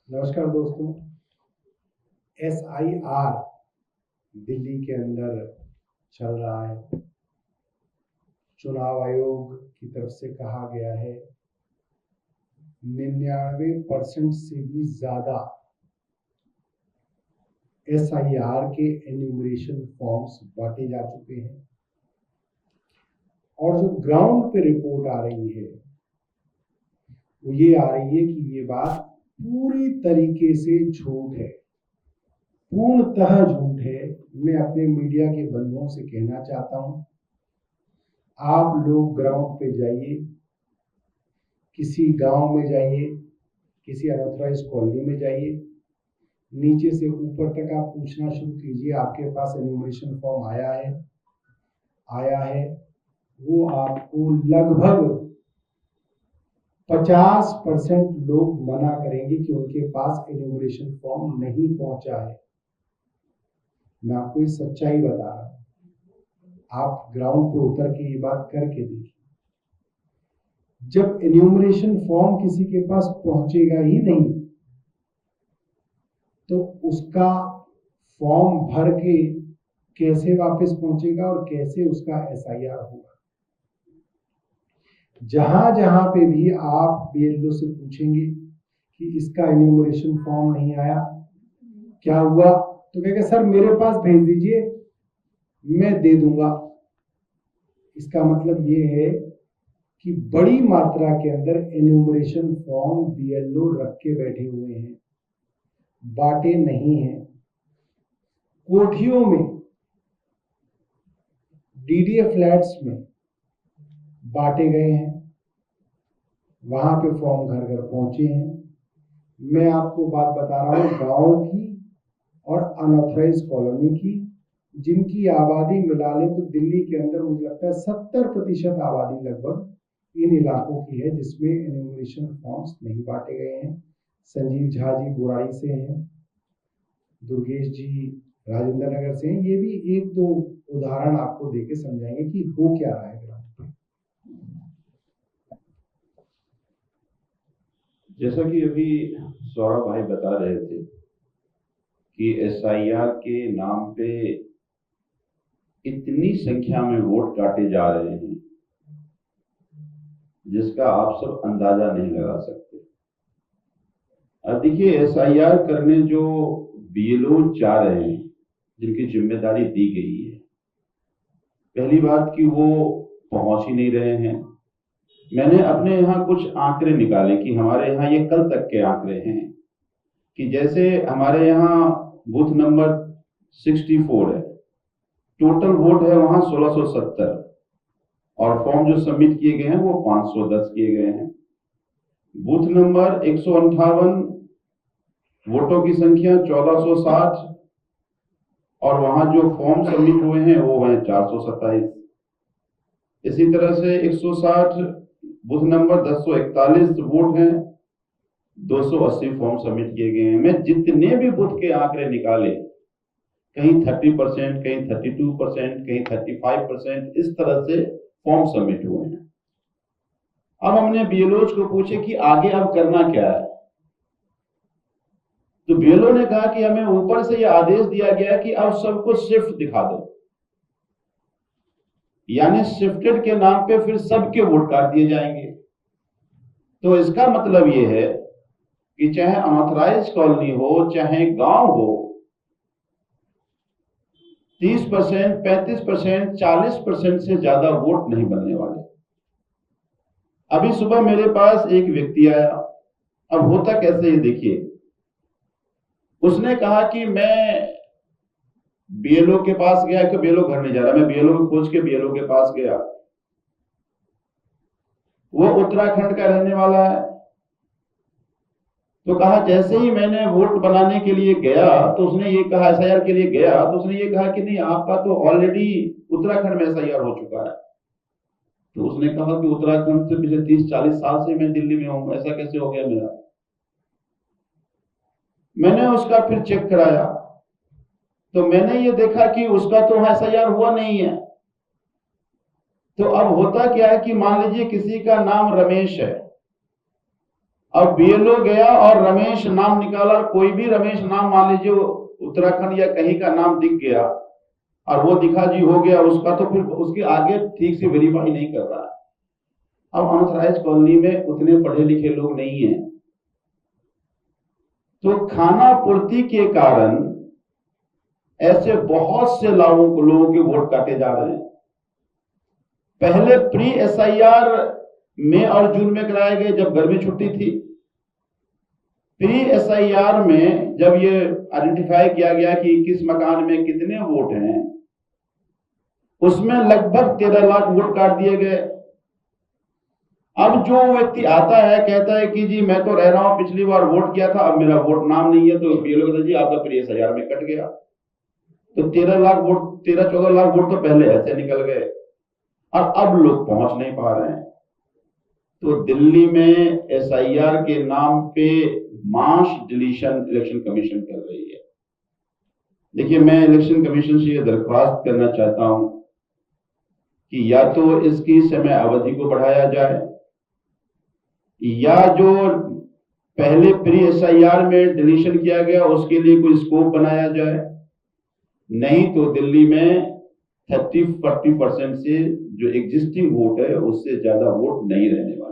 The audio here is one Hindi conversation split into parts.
नमस्कार दोस्तों। SIR दिल्ली के अंदर चल रहा है। चुनाव आयोग की तरफ से कहा गया है 99% से भी ज्यादा SIR के एन्यूमरेशन फॉर्म्स बांटे जा चुके हैं और जो ग्राउंड पे रिपोर्ट आ रही है वो ये आ रही है कि ये बात पूरी तरीके से झूठ है, पूर्णतः झूठ है। मैं अपने मीडिया के बंधुओं से कहना चाहता हूं, आप लोग ग्राउंड पे जाइए, किसी गांव में जाइए, किसी अनऑथराइज कॉलोनी में जाइए, नीचे से ऊपर तक आप पूछना शुरू कीजिए, आपके पास एन्यूमरेशन फॉर्म आया है। वो आपको लगभग 50% लोग मना करेंगे कि उनके पास एन्यूमरेशन फॉर्म नहीं पहुंचा है। मैं आपको इस सच्चाई बता रहा हूं, आप ग्राउंड पे उतर के ये बात करके देखिए। जब एन्यूमरेशन फॉर्म किसी के पास पहुंचेगा ही नहीं तो उसका फॉर्म भर के कैसे वापस पहुंचेगा और कैसे उसका SIR होगा। जहां जहां पे भी आप BLO से पूछेंगे कि इसका एन्यूमरेशन फॉर्म नहीं आया, क्या हुआ, तो कहेगा सर मेरे पास भेज दीजिए, मैं दे दूंगा। इसका मतलब ये है कि बड़ी मात्रा के अंदर एन्यूमरेशन फॉर्म BLO रख के बैठे हुए हैं, बांटे नहीं हैं। कोठियों में, DDA फ्लैट्स में बांटे गए हैं, वहां पे फॉर्म घर घर पहुंचे हैं। मैं आपको बात बता रहा हूं गांव की और अनऑथराइज कॉलोनी की, जिनकी आबादी मिला ले तो दिल्ली के अंदर मुझे लगता है 70% आबादी लगभग इन इलाकों की है जिसमें एन्यूमरेशन फॉर्म्स नहीं बांटे गए हैं। संजीव झा जी बुराड़ी से हैं, दुर्गेश जी राजेंद्र नगर से हैं। ये भी एक दो उदाहरण आपको देके समझाएंगे कि हो क्या रहा है ग्राउंड पे। जैसा कि अभी सौरभ भाई बता रहे थे कि SIR के नाम पे इतनी संख्या में वोट काटे जा रहे हैं जिसका आप सब अंदाजा नहीं लगा सकते। अब देखिए, SIR करने जो BLO जा रहे हैं, जिनकी जिम्मेदारी दी गई है, पहली बात कि वो पहुंच ही नहीं रहे हैं। मैंने अपने यहाँ कुछ आंकड़े निकाले कि हमारे यहाँ ये कल तक के आंकड़े हैं कि जैसे हमारे यहाँ बूथ नंबर 64 है, टोटल वोट है वहां 1670 और फॉर्म जो सबमिट किए गए हैं वो 510 किए गए हैं। बूथ नंबर 158 वोटों की संख्या 1460 और वहां जो फॉर्म सबमिट हुए हैं वो हैं 427। इसी तरह से 160 बूथ नंबर 1041 वोट हैं, 280 फॉर्म सबमिट किए गए हैं। मैं जितने भी बूथ के आंकड़े निकाले, कहीं 30%, कहीं 32%, कहीं 35%, इस तरह से फॉर्म सबमिट हुए हैं। अब हमने BLOs को पूछे कि आगे अब करना क्या है, तो BLO ने कहा कि हमें ऊपर से यह आदेश दिया गया कि अब सबको शिफ्ट दिखा दो, यानी शिफ्टेड के नाम पे फिर सबके वोट काट दिए जाएंगे। तो इसका मतलब यह है कि चाहे अनऑथराइज कॉलोनी हो चाहे गांव हो, 30%, 35%, 40% से ज्यादा वोट नहीं बनने वाले। अभी सुबह मेरे पास एक व्यक्ति आया। अब होता कैसे, ये देखिए, उसने कहा कि मैं BLO के पास गया, तो BLO घर नहीं जा रहा, मैं BLO को खोज के BLO के पास गया। वो उत्तराखंड का रहने वाला है। तो कहा जैसे ही मैंने वोट बनाने के लिए गया तो उसने ये कहा, SIR के लिए गया तो उसने ये कहा कि नहीं, आपका तो ऑलरेडी उत्तराखंड में SIR हो चुका है। तो उसने कहा कि उत्तराखंड से पिछले 30-40 साल से मैं दिल्ली में हूं, ऐसा कैसे हो गया मेरा। मैंने उसका फिर चेक कराया तो मैंने ये देखा कि उसका तो SIR हुआ नहीं है। तो अब होता क्या है कि मान लीजिए किसी का नाम रमेश है, अब बीएलओ गया और रमेश नाम निकाला, कोई भी रमेश नाम मान लीजिए उत्तराखंड या कहीं का नाम दिख गया और वो दिखा जी हो गया उसका, तो फिर उसके आगे ठीक से वेरीफाई नहीं कर रहा है। अब अनऑथराइज्ड कॉलोनी में उतने पढ़े लिखे लोग नहीं हैं, तो खाना पूर्ति के कारण ऐसे बहुत से लोगों के वोट काटे जा रहे हैं। पहले प्री एसआईआर मई और जून में कराए गए जब गर्मी छुट्टी थी। प्री एसआईआर में जब ये आइडेंटिफाई किया गया कि किस मकान में कितने वोट हैं, उसमें लगभग 13 लाख वोट काट दिए गए। अब जो व्यक्ति आता है कहता है कि जी मैं तो रह रहा हूं, पिछली बार वोट किया था, अब मेरा वोट नाम नहीं है, तो बीएलओ कहता है जी आपका प्री एसआईआर में कट गया। तो 13 लाख वोट, 13-14 लाख वोट तो पहले ऐसे निकल गए और अब लोग पहुंच नहीं पा रहे हैं। तो दिल्ली में एसआईआर के नाम पे मास डिलीशन इलेक्शन कमीशन कर रही है। देखिए, मैं इलेक्शन कमीशन से ये दरख्वास्त करना चाहता हूं कि या तो इसकी समय अवधि को बढ़ाया जाए, या जो पहले प्री एसआईआर में डिलीशन किया गया उसके लिए कोई स्कोप बनाया जाए, नहीं तो दिल्ली में 30-40% से जो एग्जिस्टिंग वोट है उससे ज्यादा वोट नहीं रहने वाला।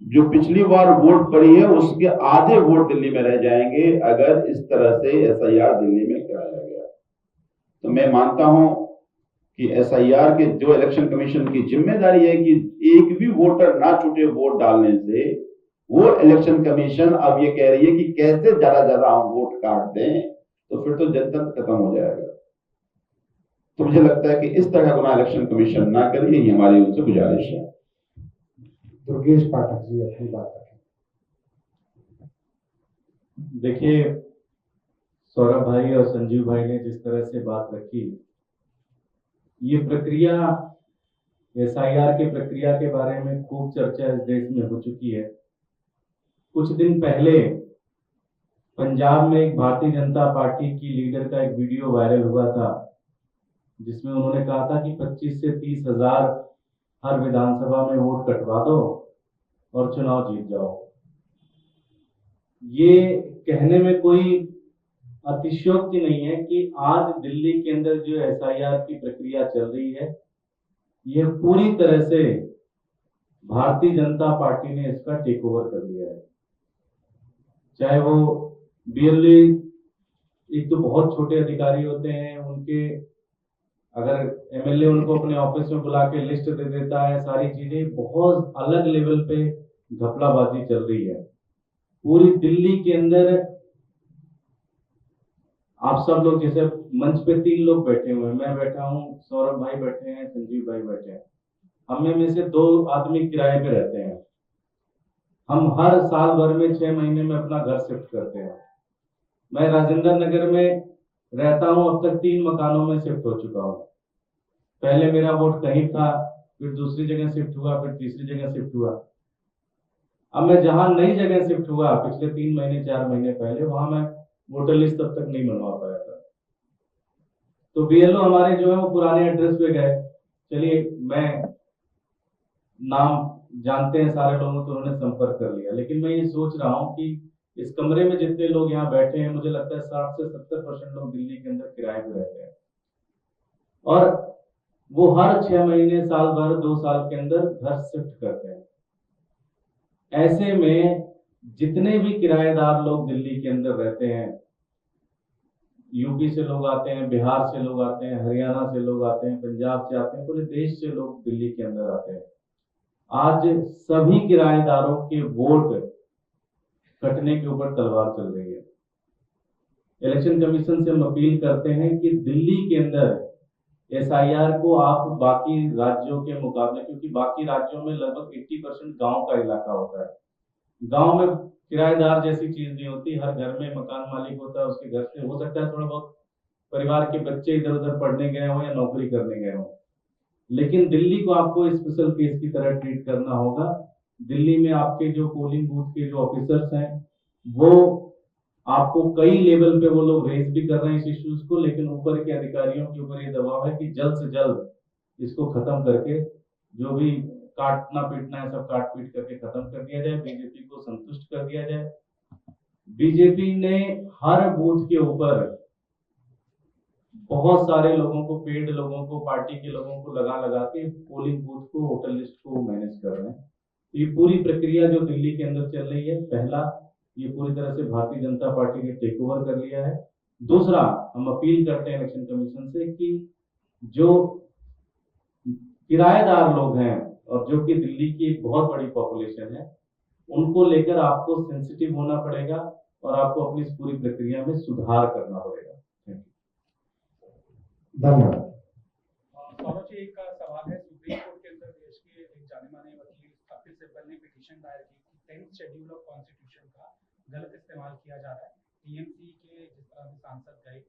जो पिछली बार वोट पड़ी है उसके आधे वोट दिल्ली में रह जाएंगे अगर इस तरह से एसआईआर दिल्ली में कराया गया। तो मैं मानता हूं कि एसआईआर के जो इलेक्शन कमीशन की जिम्मेदारी है कि एक भी वोटर ना छूटे वोट डालने से, वो इलेक्शन कमीशन अब ये कह रही है कि कैसे ज्यादा हम वोट काट दें, तो फिर तो जनतंत्र खत्म हो जाएगा। तो मुझे लगता है कि इस तरह का गुनाह इलेक्शन कमीशन ना करे, ये हमारी उनसे गुजारिश है। दुर्गेश पाठक जी अपनी बात रखें। देखिए, सौरभ भाई और संजीव भाई ने जिस तरह से बात रखी, ये प्रक्रिया एसआईआर की प्रक्रिया के बारे में खूब चर्चा इस देश में हो चुकी है। कुछ दिन पहले पंजाब में एक भारतीय जनता पार्टी की लीडर का एक वीडियो वायरल हुआ था, जिसमें उन्होंने कहा था कि 25 से 30 हजार हर विधानसभा में वोट कटवा दो और चुनाव जीत जाओ। ये कहने में कोई अतिशयोक्ति नहीं है कि आज दिल्ली के अंदर जो एसआईआर की प्रक्रिया चल रही है, यह पूरी तरह से भारतीय जनता पार्टी ने इसका टेक ओवर कर लिया है। चाहे वो बीएलओ, एक तो बहुत छोटे अधिकारी होते हैं, उनके अगर एमएलए उनको अपने ऑफिस में बुला के लिस्ट दे देता है, सारी चीजें बहुत अलग लेवल पे घपलाबाजी चल रही है पूरी दिल्ली के अंदर। आप सब लोग, जैसे मंच पे 3 लोग बैठे हुए हैं, मैं बैठा हूँ, सौरभ भाई बैठे हैं, संजीव भाई बैठे हैं, हम में से 2 आदमी किराए पे रहते हैं। हम हर साल भर में 6 महीने में अपना घर शिफ्ट करते हैं। मैं राजेंद्र नगर में रहता हूँ, अब तक 3 मकानों में शिफ्ट हो चुका हूँ। पहले मेरा वोट कहीं था, फिर दूसरी जगह शिफ्ट हुआ, फिर तीसरी जगह शिफ्ट हुआ। अब मैं जहां नई जगह शिफ्ट हुआ पिछले 3 महीने 4 महीने पहले, वहां मैं वोटर लिस्ट तब तक नहीं बनवा पाया था। तो बीएलओ हमारे जो है वो पुराने एड्रेस पे गए। चलिए, मैं नाम जानते हैं सारे लोगों, तो उन्होंने संपर्क कर लिया। लेकिन मैं ये सोच रहा हूँ कि इस कमरे में जितने लोग यहाँ बैठे हैं, मुझे लगता है 60 से 70% लोग दिल्ली के अंदर किराए पे रहते हैं, और वो हर 6 महीने, साल भर, 2 साल के अंदर घर शिफ्ट करते हैं। ऐसे में जितने भी किराएदार लोग दिल्ली के अंदर रहते हैं, यूपी से लोग आते हैं, बिहार से लोग आते हैं, हरियाणा से लोग आते हैं, पंजाब से आते हैं, पूरे देश से लोग दिल्ली के अंदर आते हैं। आज सभी किराएदारों के वोट कटने के ऊपर तलवार चल रही है। इलेक्शन कमीशन से हम अपील करते हैं कि दिल्ली के अंदर एसआईआर को आप बाकी राज्यों के मुकाबले, क्योंकि बाकी राज्यों में लगभग 80% गांव का इलाका होता है, गांव में किराएदार जैसी चीज नहीं होती। हर घर में मकान मालिक होता है, उसके घर से हो सकता है थोड़ा बहुत परिवार के बच्चे इधर उधर पढ़ने गए हों या नौकरी करने गए हों, लेकिन दिल्ली को आपको स्पेशल केस की तरह ट्रीट करना होगा। दिल्ली में आपके जो पोलिंग बूथ के जो ऑफिसर्स हैं, वो आपको कई लेवल पे वो लोग रेज भी कर रहे हैं इस इश्यूज को, लेकिन ऊपर के अधिकारियों के ऊपर ये दबाव है कि जल्द से जल्द इसको खत्म करके जो भी काटना पीटना है सब काट पीट करके खत्म कर दिया जाए, बीजेपी को संतुष्ट कर दिया जाए। बीजेपी ने हर बूथ के ऊपर बहुत सारे लोगों को, पेड लोगों को, पार्टी के लोगों को लगा के पोलिंग बूथ को, वोटर लिस्ट को मैनेज कर रहे हैं। ये पूरी प्रक्रिया जो दिल्ली के अंदर चल रही है, पहला ये पूरी तरह से भारतीय जनता पार्टी ने टेक ओवर कर लिया है। दूसरा, हम अपील करते हैं इलेक्शन कमीशन से कि जो किराएदार लोग हैं और जो कि दिल्ली की एक बहुत बड़ी पॉपुलेशन है, उनको लेकर आपको सेंसिटिव होना पड़ेगा और आपको अपनी इस पूरी प्रक्रिया में सुधार करना पड़ेगा। धन्यवाद। सौरभ जी, एक सवाल है। सुप्रीम कोर्ट के अंदर देश के एक जाने माने वकील कपिल सिब्बल ने पिटीशन दायर की कि 10th शेड्यूल ऑफ कॉन्स्टिट्यूशन का गलत इस्तेमाल किया जा रहा है। टीएमसी के जिस तरह से सांसद गए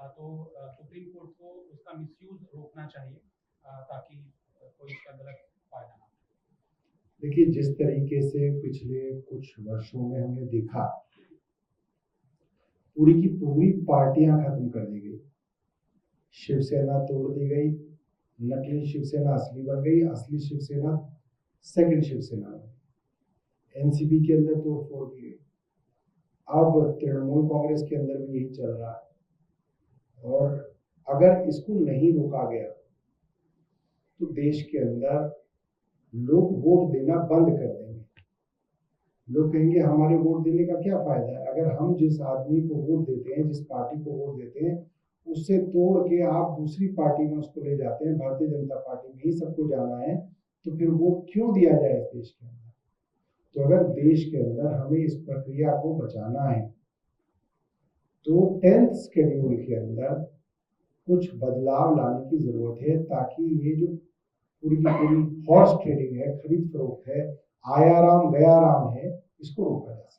तो सुप्रीम कोर्ट को उसका मिसयूज रोकना चाहिए ताकि कोई इसका गलत फायदा ना हो। देखिए, जिस तरीके से पिछले कुछ वर्षों में हमने देखा, पूरी की पूरी पार्टियां खत्म कर दी गई, शिवसेना तोड़ दी गई, नकली शिवसेना असली बन गई, असली शिवसेना सेकंड शिवसेना बन गई, एनसीपी के अंदर तोड़ फोड़ दी गई। अब तृणमूल कांग्रेस के अंदर भी यही चल रहा है और अगर इसको नहीं रोका गया तो देश के अंदर लोग वोट देना बंद कर देंगे। लोग कहेंगे हमारे वोट देने का क्या फायदा है, अगर हम जिस आदमी को वोट देते हैं, जिस पार्टी को वोट देते हैं, उससे तोड़ के आप दूसरी पार्टी में उसको ले जाते हैं, भारतीय जनता पार्टी में ही सबको जाना है, तो फिर वोट क्यों दिया जाए इस देश के अंदर। तो अगर देश के अंदर हमें इस प्रक्रिया को बचाना है तो 10th शेड्यूल के अंदर कुछ बदलाव लाने की जरूरत है, ताकि ये जो पूरी की पूरी हॉर्स ट्रेडिंग है, खरीद फरोख्त है, आया राम गया राम है, इसको रोका जा सके।